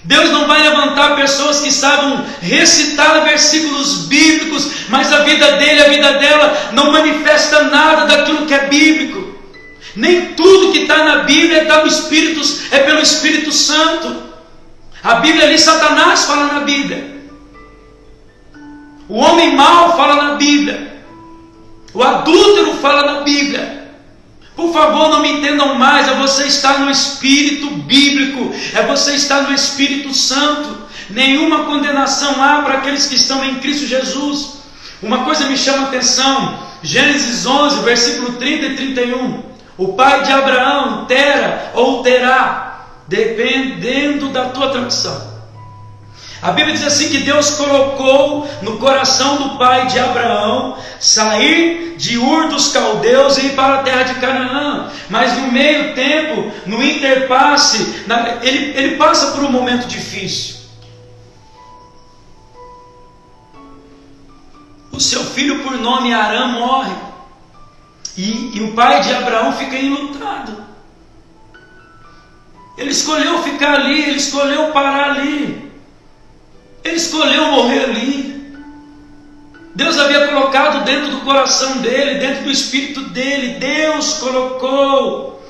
Deus não vai levantar pessoas que saibam recitar versículos bíblicos, mas a vida dele, a vida dela não manifesta nada daquilo que é bíblico. Nem tudo que está na Bíblia está no Espírito, é pelo Espírito Santo. A Bíblia ali, Satanás fala na Bíblia. O homem mau fala na Bíblia. O adúltero fala na Bíblia. Por favor, não me entendam mais, é você estar no Espírito bíblico, é você estar no Espírito Santo. Nenhuma condenação há para aqueles que estão em Cristo Jesus. Uma coisa me chama a atenção, Gênesis 11, versículo 30 e 31. O pai de Abraão, Tera ou Terá, dependendo da tua tradução. A Bíblia diz assim que Deus colocou no coração do pai de Abraão sair de Ur dos Caldeus e ir para a terra de Canaã. Mas no meio tempo, no interpasse, ele passa por um momento difícil. O seu filho por nome Arã morre. E o pai de Abraão fica enlutado. Ele escolheu ficar ali, ele escolheu parar ali. Ele escolheu morrer ali. Deus havia colocado dentro do coração dele, dentro do espírito dele. Deus colocou.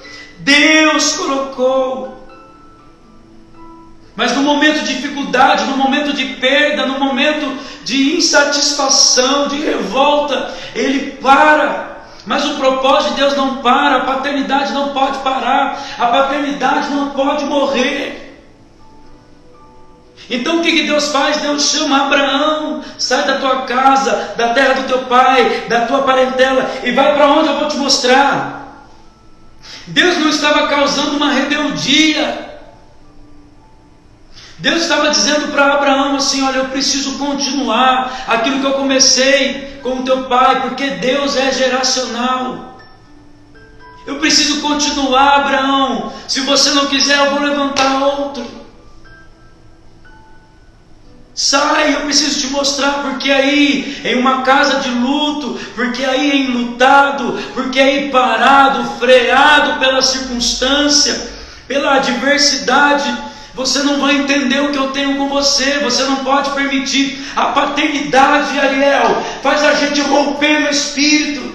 Mas no momento de dificuldade, no momento de perda, no momento de insatisfação, de revolta, ele para. Mas o propósito de Deus não para. A paternidade não pode parar. A paternidade não pode morrer. Então o que Deus faz? Deus chama Abraão, sai da tua casa, da terra do teu pai, da tua parentela, e vai para onde eu vou te mostrar. Deus não estava causando uma rebeldia. Deus estava dizendo para Abraão assim: olha, eu preciso continuar aquilo que eu comecei com o teu pai, porque Deus é geracional. Eu preciso continuar, Abraão. Se você não quiser, eu vou levantar outro. Sai, eu preciso te mostrar, porque aí em uma casa de luto, porque aí enlutado, porque aí parado, freado pela circunstância, pela adversidade, você não vai entender o que eu tenho com você. Você não pode permitir. A paternidade, Ariel, faz a gente romper no Espírito.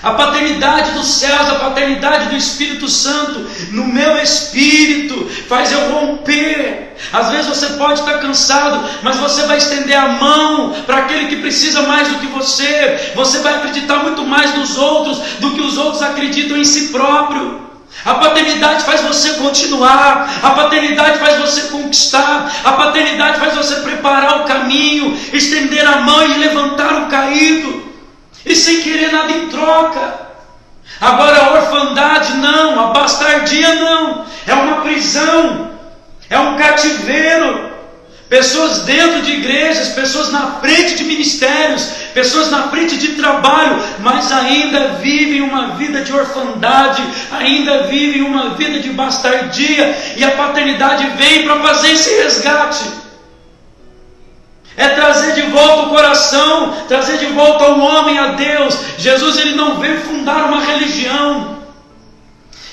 A paternidade dos céus, a paternidade do Espírito Santo no meu espírito faz eu romper. Às vezes você pode estar cansado, mas você vai estender a mão para aquele que precisa mais do que você. Você vai acreditar muito mais nos outros do que os outros acreditam em si próprio. A paternidade faz você continuar. A paternidade faz você conquistar. A paternidade faz você preparar o caminho, estender a mão e levantar o caído. E sem querer nada em troca. Agora a orfandade não, a bastardia não. É uma prisão, é um cativeiro. Pessoas dentro de igrejas, pessoas na frente de ministérios, pessoas na frente de trabalho, mas ainda vivem uma vida de orfandade, ainda vivem uma vida de bastardia. E a paternidade vem para fazer esse resgate. É trazer de volta o coração, trazer de volta o homem a Deus. Jesus, ele não veio fundar uma religião,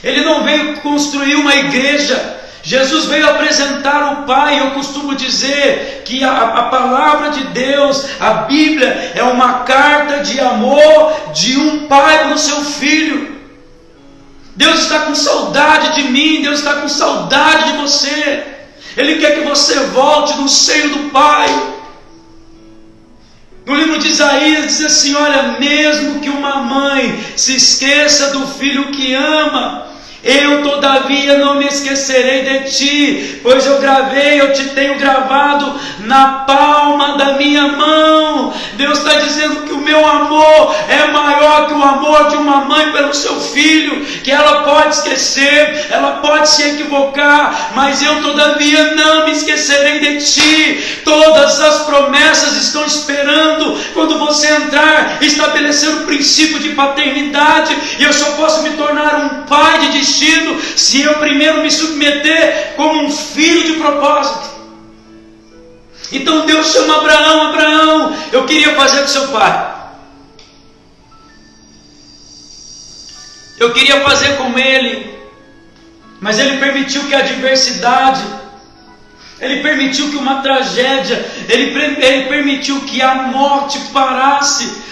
ele não veio construir uma igreja. Jesus veio apresentar o Pai. Eu costumo dizer que a palavra de Deus, a Bíblia, é uma carta de amor de um pai para o seu filho. Deus está com saudade de mim, Deus está com saudade de você. Ele quer que você volte no seio do Pai. No livro de Isaías diz assim: olha, mesmo que uma mãe se esqueça do filho que ama, Eu, todavia, não me esquecerei de ti, pois eu te tenho gravado na palma da minha mão. Deus está dizendo que o meu amor é maior que o amor de uma mãe pelo seu filho, que ela pode esquecer, ela pode se equivocar, mas eu, todavia, não me esquecerei de ti. Todas as promessas estão esperando quando você entrar, estabelecer o princípio de paternidade, e eu só posso me tornar um pai de destino se eu primeiro me submeter como um filho de propósito. Então Deus chama Abraão: Abraão, eu queria fazer com seu pai, eu queria fazer com ele, mas ele permitiu que a adversidade, ele permitiu que uma tragédia, ele permitiu que a morte parasse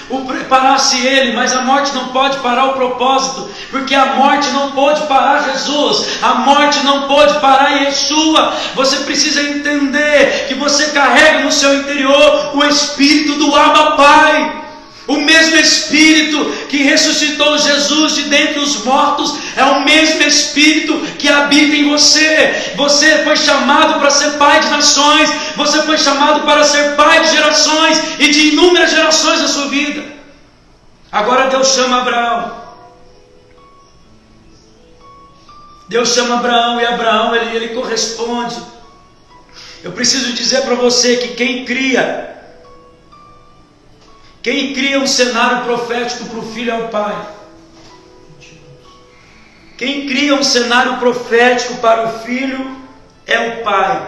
ele, mas a morte não pode parar o propósito, porque a morte não pode parar Jesus, a morte não pode parar Yeshua. Você precisa entender que você carrega no seu interior o Espírito do Abba Pai. O mesmo Espírito que ressuscitou Jesus de dentre os mortos é o mesmo Espírito que habita em você. Você foi chamado para ser pai de nações, você foi chamado para ser pai de gerações e de inúmeras gerações na sua vida. Agora Deus chama Abraão. Deus chama Abraão e Abraão ele corresponde. Eu preciso dizer para você que quem cria um cenário profético para o filho é o pai. Quem cria um cenário profético para o filho é o pai.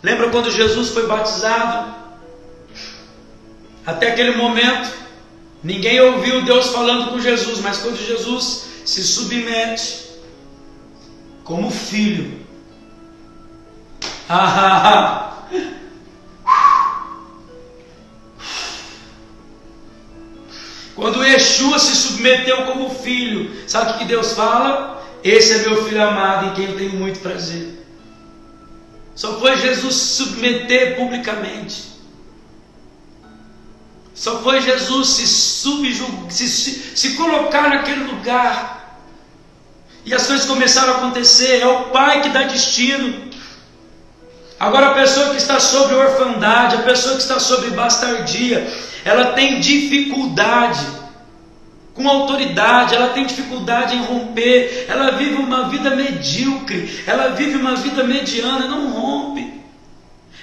Lembra quando Jesus foi batizado? Até aquele momento, ninguém ouviu Deus falando com Jesus, mas quando Jesus se submete como filho, quando Yeshua se submeteu como filho, sabe o que Deus fala? Esse é meu filho amado, em quem eu tenho muito prazer. Só foi Jesus se submeter publicamente. Só foi Jesus se colocar naquele lugar. E as coisas começaram a acontecer. É o Pai que dá destino. Agora a pessoa que está sobre orfandade, a pessoa que está sobre bastardia, ela tem dificuldade com autoridade, ela tem dificuldade em romper, ela vive uma vida medíocre, ela vive uma vida mediana, não rompe.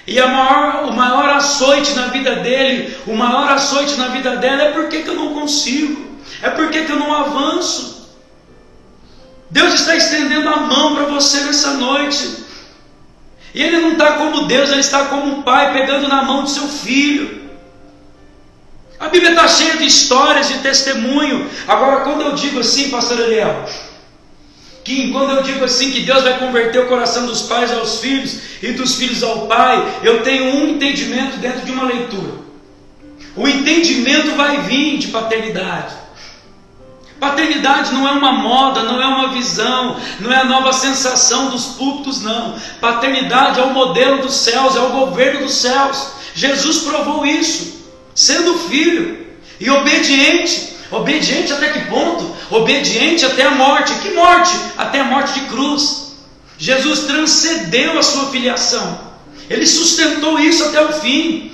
E o maior açoite na vida dele, o maior açoite na vida dela é porque que eu não consigo, é porque que eu não avanço. Deus está estendendo a mão para você nessa noite. E Ele não está como Deus, Ele está como um pai pegando na mão de seu filho. A Bíblia está cheia de histórias, de testemunho. Agora, quando eu digo assim, pastor Ariel, quando eu digo assim que Deus vai converter o coração dos pais aos filhos e dos filhos ao pai, eu tenho um entendimento dentro de uma leitura. O entendimento vai vir de paternidade. Paternidade não é uma moda, não é uma visão, não é a nova sensação dos púlpitos, não. Paternidade é o modelo dos céus, é o governo dos céus. Jesus provou isso, sendo filho e obediente. Obediente até que ponto? Obediente até a morte. Que morte? Até a morte de cruz. Jesus transcendeu a sua filiação. Ele sustentou isso até o fim.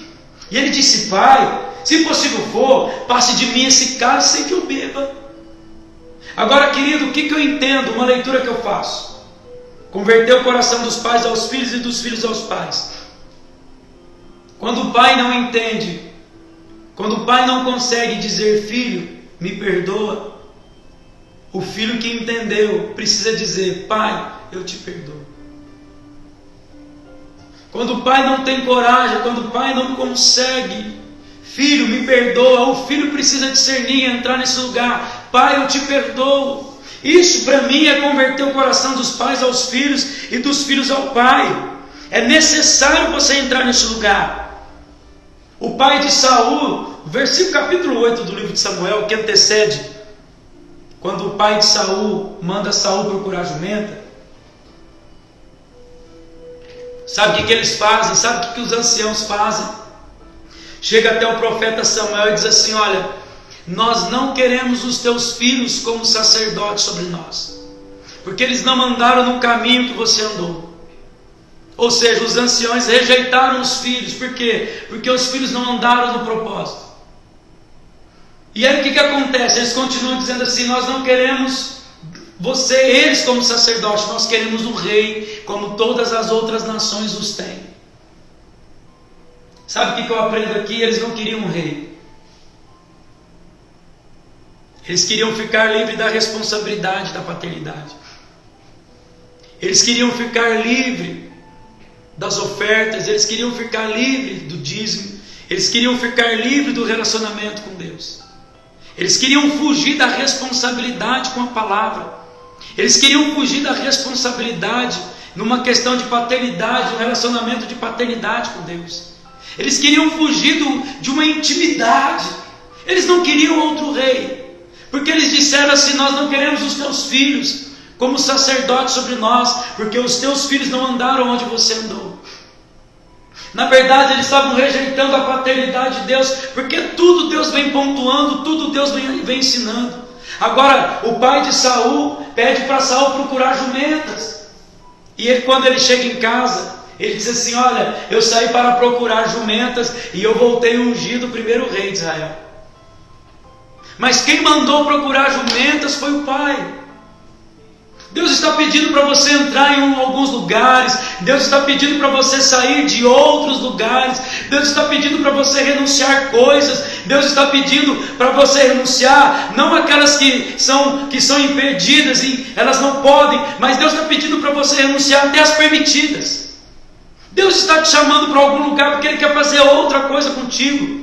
E ele disse: Pai, se possível for, passe de mim esse cálice sem que eu beba. Agora, querido, o que eu entendo? Uma leitura que eu faço: converter o coração dos pais aos filhos e dos filhos aos pais. Quando o pai não entende, quando o pai não consegue dizer: filho, me perdoa, o filho que entendeu precisa dizer: pai, eu te perdoo. Quando o pai não tem coragem, quando o pai não consegue: filho, me perdoa, o filho precisa discernir, entrar nesse lugar: pai, eu te perdoo. Isso para mim é converter o coração dos pais aos filhos e dos filhos ao pai. É necessário você entrar nesse lugar. O pai de Saul, versículo capítulo 8 do livro de Samuel, que antecede, quando o pai de Saul manda Saul procurar jumenta, sabe o que eles fazem? Sabe o que os anciãos fazem? Chega até o profeta Samuel e diz assim: olha, nós não queremos os teus filhos como sacerdotes sobre nós, porque eles não andaram no caminho que você andou. Ou seja, os anciões rejeitaram os filhos. Por quê? Porque os filhos não andaram no propósito. E aí o que acontece? Eles continuam dizendo assim: nós não queremos eles como sacerdote, nós queremos um rei como todas as outras nações os têm. Sabe o que eu aprendo aqui? Eles não queriam um rei. Eles queriam ficar livres da responsabilidade da paternidade. Eles queriam ficar livres das ofertas, eles queriam ficar livres do dízimo, eles queriam ficar livres do relacionamento com Deus. Eles queriam fugir da responsabilidade com a palavra. Eles queriam fugir da responsabilidade numa questão de paternidade, um relacionamento de paternidade com Deus. Eles queriam fugir de uma intimidade. Eles não queriam outro rei, porque eles disseram assim: nós não queremos os teus filhos como sacerdotes sobre nós, porque os teus filhos não andaram onde você andou. Na verdade, eles estavam rejeitando a paternidade de Deus, porque tudo Deus vem pontuando, tudo Deus vem ensinando. Agora, o pai de Saul pede para Saul procurar jumentas, e ele, quando ele chega em casa, ele diz assim: olha, eu saí para procurar jumentas e eu voltei ungido o primeiro rei de Israel. Mas quem mandou procurar jumentas foi o pai. Deus está pedindo para você entrar em alguns lugares. Deus está pedindo para você sair de outros lugares. Deus está pedindo para você renunciar coisas. Deus está pedindo para você renunciar, não aquelas que são impedidas e elas não podem, mas Deus está pedindo para você renunciar até as permitidas. Deus está te chamando para algum lugar porque Ele quer fazer outra coisa contigo.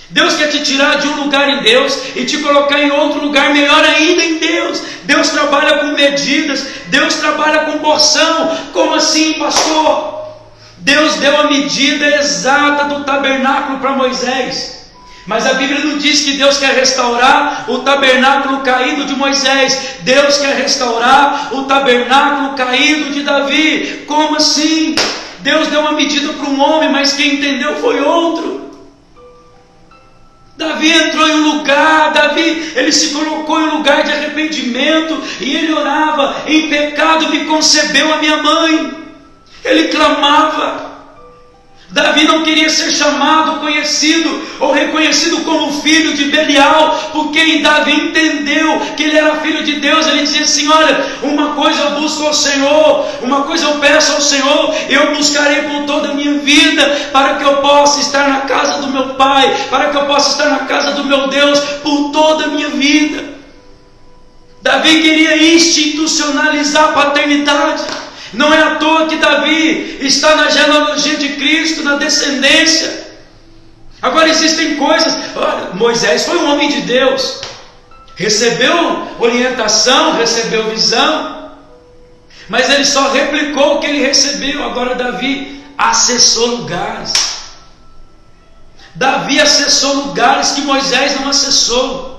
Deus quer te tirar de um lugar em Deus e te colocar em outro lugar melhor ainda em Deus. Deus trabalha com medidas, Deus trabalha com porção. Como assim, pastor? Deus deu a medida exata do tabernáculo para Moisés, mas a Bíblia não diz que Deus quer restaurar o tabernáculo caído de Moisés. Deus quer restaurar o tabernáculo caído de Davi. Como assim? Deus deu uma medida para um homem, mas quem entendeu foi outro. Davi entrou em um lugar, ele se colocou em um lugar de arrependimento, e ele orava: em pecado me concebeu a minha mãe. Ele clamava. Davi não queria ser chamado, conhecido ou reconhecido como filho de Belial, porque Davi entendeu que ele era filho de Deus. Ele dizia assim: olha, uma coisa eu busco ao Senhor, uma coisa eu peço ao Senhor, eu buscarei por toda a minha vida, para que eu possa estar na casa do meu Pai, para que eu possa estar na casa do meu Deus por toda a minha vida. Davi queria institucionalizar a paternidade. Não é à toa que Davi está na genealogia de Cristo, na descendência. Agora existem coisas. Olha, Moisés foi um homem de Deus, recebeu orientação, recebeu visão, mas ele só replicou o que ele recebeu. Agora Davi acessou lugares. Davi acessou lugares que Moisés não acessou.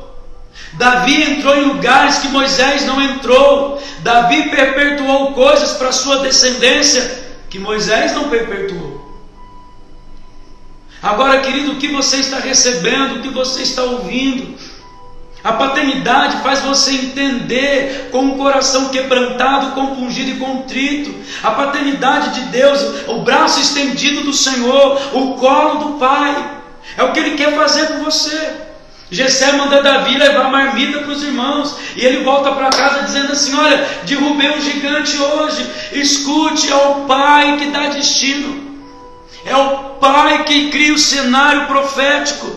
Davi entrou em lugares que Moisés não entrou. Davi perpetuou coisas para a sua descendência que Moisés não perpetuou. Agora, querido, o que você está recebendo, o que você está ouvindo? A paternidade faz você entender com um coração quebrantado, compungido e contrito. A paternidade de Deus, o braço estendido do Senhor, o colo do Pai, é o que Ele quer fazer com você. Jessé manda Davi levar marmita para os irmãos, e ele volta para casa dizendo assim: olha, derrubei um gigante hoje. Escute, é o Pai que dá destino, é o Pai que cria o cenário profético,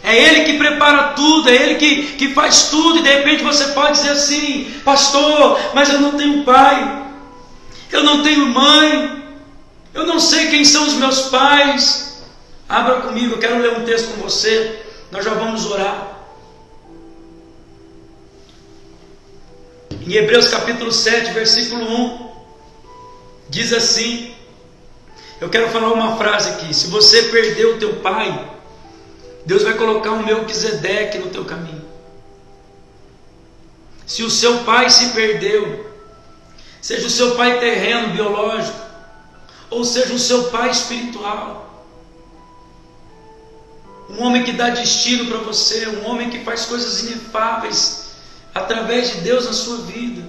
é Ele que prepara tudo, é Ele que faz tudo. E de repente você pode dizer assim: pastor, mas eu não tenho pai, eu não tenho mãe, eu não sei quem são os meus pais. Abra comigo, eu quero ler um texto com você. Nós já vamos orar. Em Hebreus capítulo 7, versículo 1, diz assim: eu quero falar uma frase aqui. Se você perdeu o teu pai, Deus vai colocar um Melquisedeque no teu caminho. Se o seu pai se perdeu, seja o seu pai terreno, biológico, ou seja o seu pai espiritual, um homem que dá destino para você, um homem que faz coisas inefáveis através de Deus na sua vida.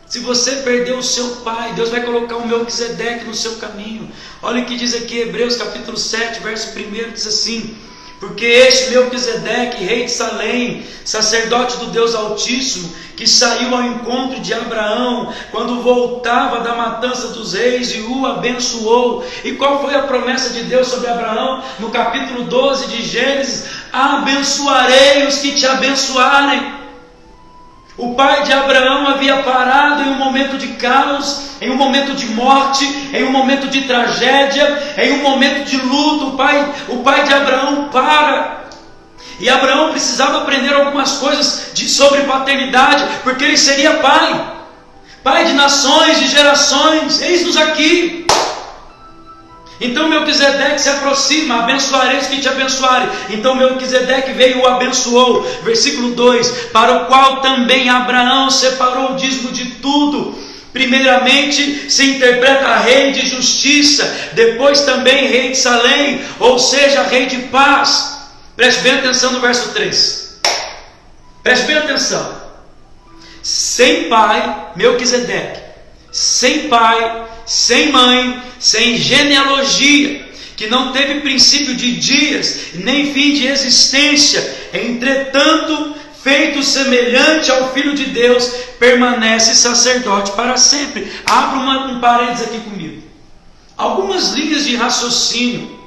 Se você perdeu o seu pai, Deus vai colocar o Melquisedeque no seu caminho. Olha o que diz aqui, Hebreus capítulo 7, verso 1, diz assim: porque este Melquisedeque, rei de Salém, sacerdote do Deus Altíssimo, que saiu ao encontro de Abraão, quando voltava da matança dos reis, e o abençoou. E qual foi a promessa de Deus sobre Abraão? No capítulo 12 de Gênesis: abençoarei os que te abençoarem. O pai de Abraão havia parado em um momento de caos, em um momento de morte, em um momento de tragédia, em um momento de luto. O pai de Abraão para. E Abraão precisava aprender algumas coisas sobre paternidade, porque ele seria pai de nações, de gerações. Eis-nos aqui. Então Melquisedeque se aproxima: abençoarei os que te abençoarem. Então Melquisedeque veio e o abençoou. Versículo 2: para o qual também Abraão separou o dízimo de tudo. Primeiramente se interpreta rei de justiça, depois também rei de Salém, ou seja, rei de paz. Preste bem atenção no verso 3. Preste bem atenção. Sem pai, Melquisedeque, sem pai, sem mãe, sem genealogia, que não teve princípio de dias, nem fim de existência, entretanto, feito semelhante ao Filho de Deus, permanece sacerdote para sempre. Abra um parênteses aqui comigo. Algumas linhas de raciocínio,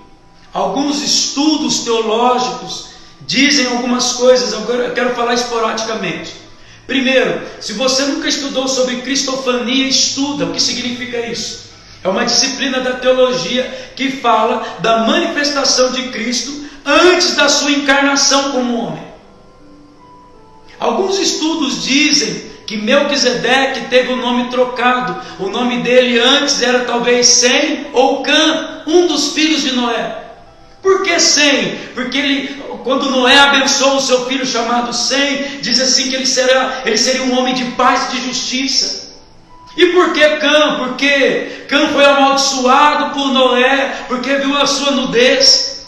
alguns estudos teológicos dizem algumas coisas. Agora eu quero falar esporadicamente. Primeiro, se você nunca estudou sobre cristofania, estuda. O que significa isso? É uma disciplina da teologia que fala da manifestação de Cristo antes da sua encarnação como homem. Alguns estudos dizem que Melquisedeque teve o nome trocado. O nome dele antes era talvez Sem ou Cã, um dos filhos de Noé. Por que Sem? Porque quando Noé abençoou o seu filho chamado Sem, diz assim que ele seria um homem de paz e de justiça. E por que Cã? Porque Cã foi amaldiçoado por Noé, porque viu a sua nudez.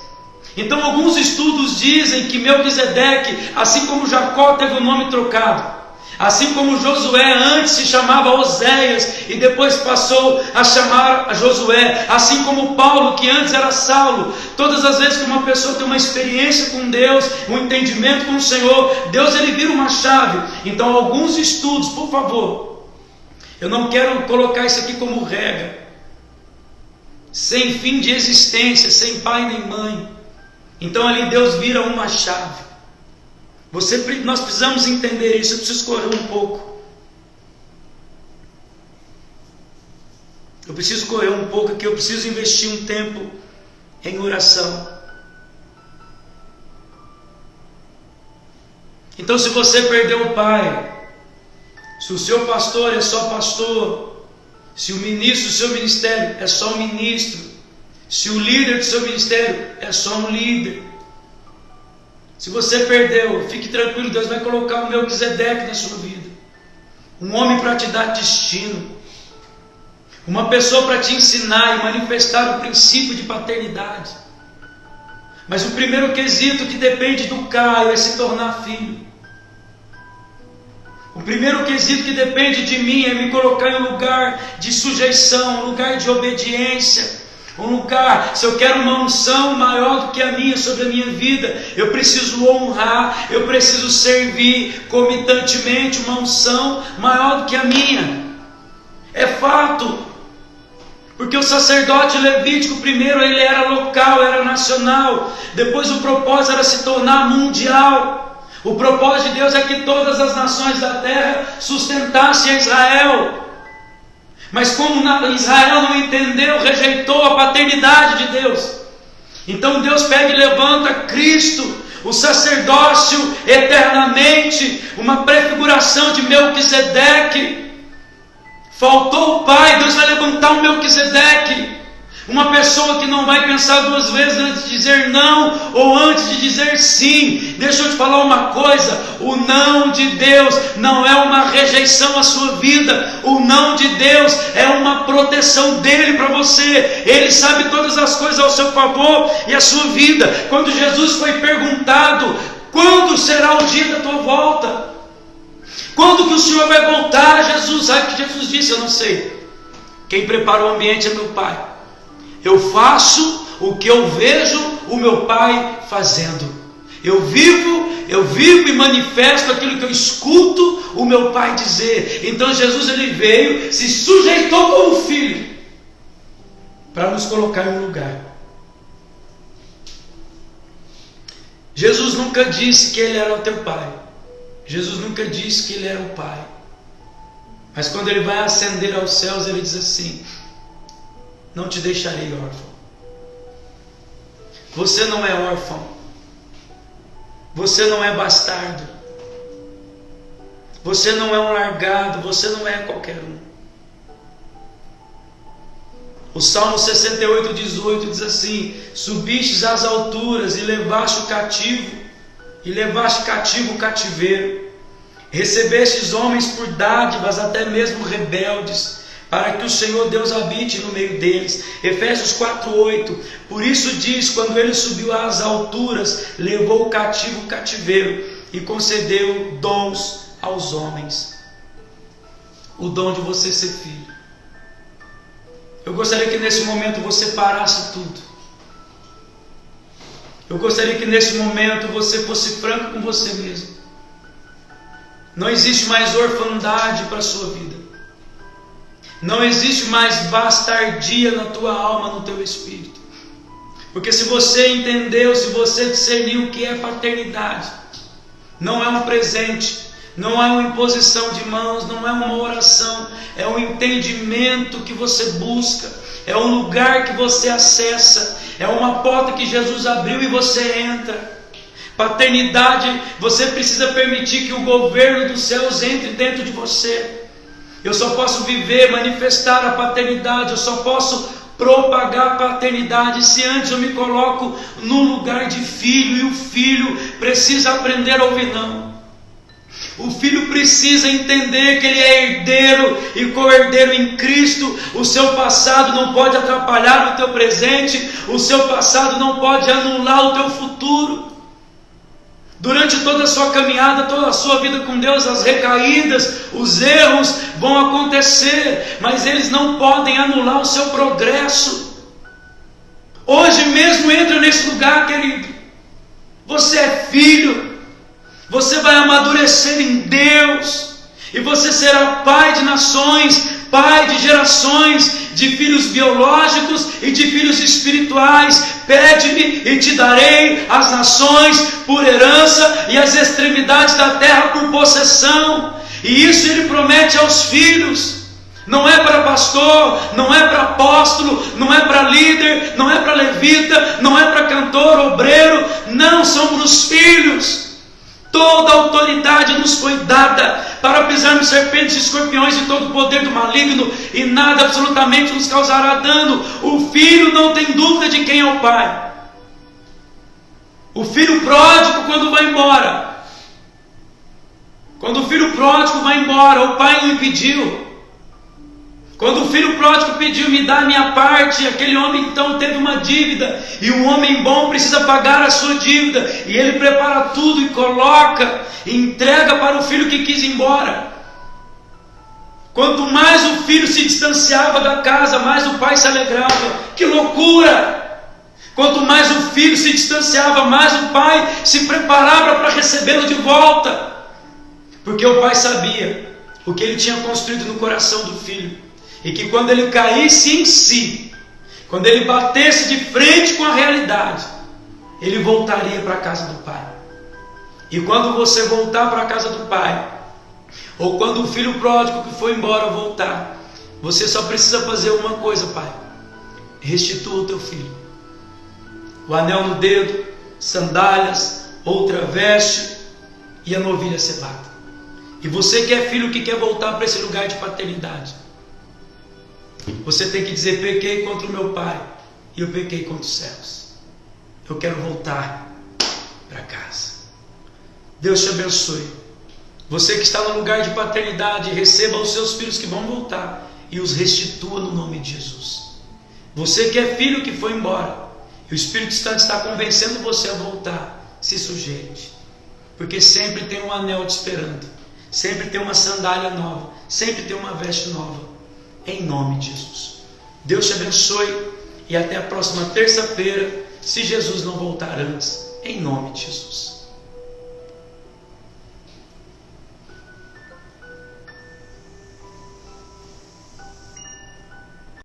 Então alguns estudos dizem que Melquisedeque, assim como Jacó teve o nome trocado, assim como Josué antes se chamava Oséias e depois passou a chamar Josué, assim como Paulo, que antes era Saulo. Todas as vezes que uma pessoa tem uma experiência com Deus, um entendimento com o Senhor, Deus ele vira uma chave. Então alguns estudos, por favor, eu não quero colocar isso aqui como regra, sem fim de existência, sem pai nem mãe. Então ali Deus vira uma chave. Nós precisamos entender isso. Eu preciso correr um pouco. Eu preciso correr um pouco aqui. Eu preciso investir um tempo em oração. Então, se você perdeu o pai, se o seu pastor é só pastor, se o ministro do seu ministério é só um ministro, se o líder do seu ministério é só um líder, se você perdeu, fique tranquilo, Deus vai colocar o Melquisedeque na sua vida. Um homem para te dar destino. Uma pessoa para te ensinar e manifestar o princípio de paternidade. Mas o primeiro quesito que depende do Caio é se tornar filho. O primeiro quesito que depende de mim é me colocar em um lugar de sujeição, um lugar de obediência. Um lugar, se eu quero uma unção maior do que a minha sobre a minha vida, eu preciso honrar, eu preciso servir comitantemente uma unção maior do que a minha. É fato. Porque o sacerdote levítico, primeiro ele era local, era nacional. Depois o propósito era se tornar mundial. O propósito de Deus é que todas as nações da terra sustentassem a Israel. Mas como Israel não entendeu, rejeitou a paternidade de Deus, então Deus pega e levanta Cristo, o sacerdócio eternamente, uma prefiguração de Melquisedeque. Faltou o pai, Deus vai levantar um Melquisedeque. Uma pessoa que não vai pensar duas vezes antes de dizer não ou antes de dizer sim. Deixa eu te falar uma coisa: o não de Deus não é uma rejeição à sua vida. O não de Deus é uma proteção dele para você. Ele sabe todas as coisas ao seu favor e a sua vida. Quando Jesus foi perguntado: quando será o dia da tua volta? Quando que o Senhor vai voltar? Jesus, sabe o que Jesus disse? Eu não sei. Quem preparou o ambiente é meu Pai. Eu faço o que eu vejo o meu Pai fazendo. Eu vivo e manifesto aquilo que eu escuto o meu Pai dizer. Então Jesus, ele veio, se sujeitou como filho para nos colocar em um lugar. Jesus nunca disse que ele era o teu Pai. Jesus nunca disse que ele era o Pai. Mas quando ele vai ascender aos céus, ele diz assim: não te deixarei órfão. Você não é órfão. Você não é bastardo. Você não é um largado. Você não é qualquer um. O Salmo 68:18 diz assim: subistes às alturas e levaste o cativo, o cativeiro. Recebestes homens por dádivas, até mesmo rebeldes, para que o Senhor Deus habite no meio deles. Efésios 4:8. Por isso diz: quando ele subiu às alturas, levou o cativo o cativeiro e concedeu dons aos homens. O dom de você ser filho. Eu gostaria que nesse momento você parasse tudo. Eu gostaria que nesse momento você fosse franco com você mesmo. Não existe mais orfandade para a sua vida. Não existe mais bastardia na tua alma, no teu espírito. Porque se você entendeu, se você discerniu o que é paternidade, não é um presente, não é uma imposição de mãos, não é uma oração, é um entendimento que você busca, é um lugar que você acessa, é uma porta que Jesus abriu e você entra. Paternidade, você precisa permitir que o governo dos céus entre dentro de você. Eu só posso viver, manifestar a paternidade, eu só posso propagar a paternidade se antes eu me coloco no lugar de filho. E o filho precisa aprender a ouvir não. O filho precisa entender que ele é herdeiro e co-herdeiro em Cristo. O seu passado não pode atrapalhar o teu presente. O seu passado não pode anular o teu futuro. Durante toda a sua caminhada, toda a sua vida com Deus, as recaídas, os erros vão acontecer, mas eles não podem anular o seu progresso. Hoje mesmo entra nesse lugar, querido. Você é filho. Você vai amadurecer em Deus. E você será pai de nações, pai de gerações, de filhos biológicos e de filhos espirituais. Pede-me e te darei as nações por herança e as extremidades da terra por possessão. E isso ele promete aos filhos. Não é para pastor, não é para apóstolo, não é para líder, não é para levita, não é para cantor, obreiro. Não, são para os filhos. Toda autoridade nos foi dada para pisarmos serpentes e escorpiões e todo o poder do maligno, e nada absolutamente nos causará dano. O filho não tem dúvida de quem é o pai. O filho pródigo, quando vai embora, quando o filho pródigo vai embora, o pai não impediu. Quando o filho pródigo pediu, me dá a minha parte, aquele homem então teve uma dívida, e um homem bom precisa pagar a sua dívida, e ele prepara tudo e coloca, e entrega para o filho que quis ir embora. Quanto mais o filho se distanciava da casa, mais o pai se alegrava. Que loucura! Quanto mais o filho se distanciava, mais o pai se preparava para recebê-lo de volta, porque o pai sabia o que ele tinha construído no coração do filho. E que quando ele caísse em si, quando ele batesse de frente com a realidade, ele voltaria para a casa do pai. E quando você voltar para a casa do pai, ou quando o filho pródigo que foi embora voltar, você só precisa fazer uma coisa, pai: restitua o teu filho. O anel no dedo, sandálias, outra veste e a novilha cevada. E você que é filho que quer voltar para esse lugar de paternidade, você tem que dizer: pequei contra o meu pai, e eu pequei contra os céus. Eu quero voltar para casa. Deus te abençoe. Você que está no lugar de paternidade, receba os seus filhos que vão voltar e os restitua no nome de Jesus. Você que é filho que foi embora, e o Espírito Santo está convencendo você a voltar, se sujeite, porque sempre tem um anel te esperando, sempre tem uma sandália nova, sempre tem uma veste nova, em nome de Jesus. Deus te abençoe e até a próxima terça-feira, se Jesus não voltar antes, em nome de Jesus.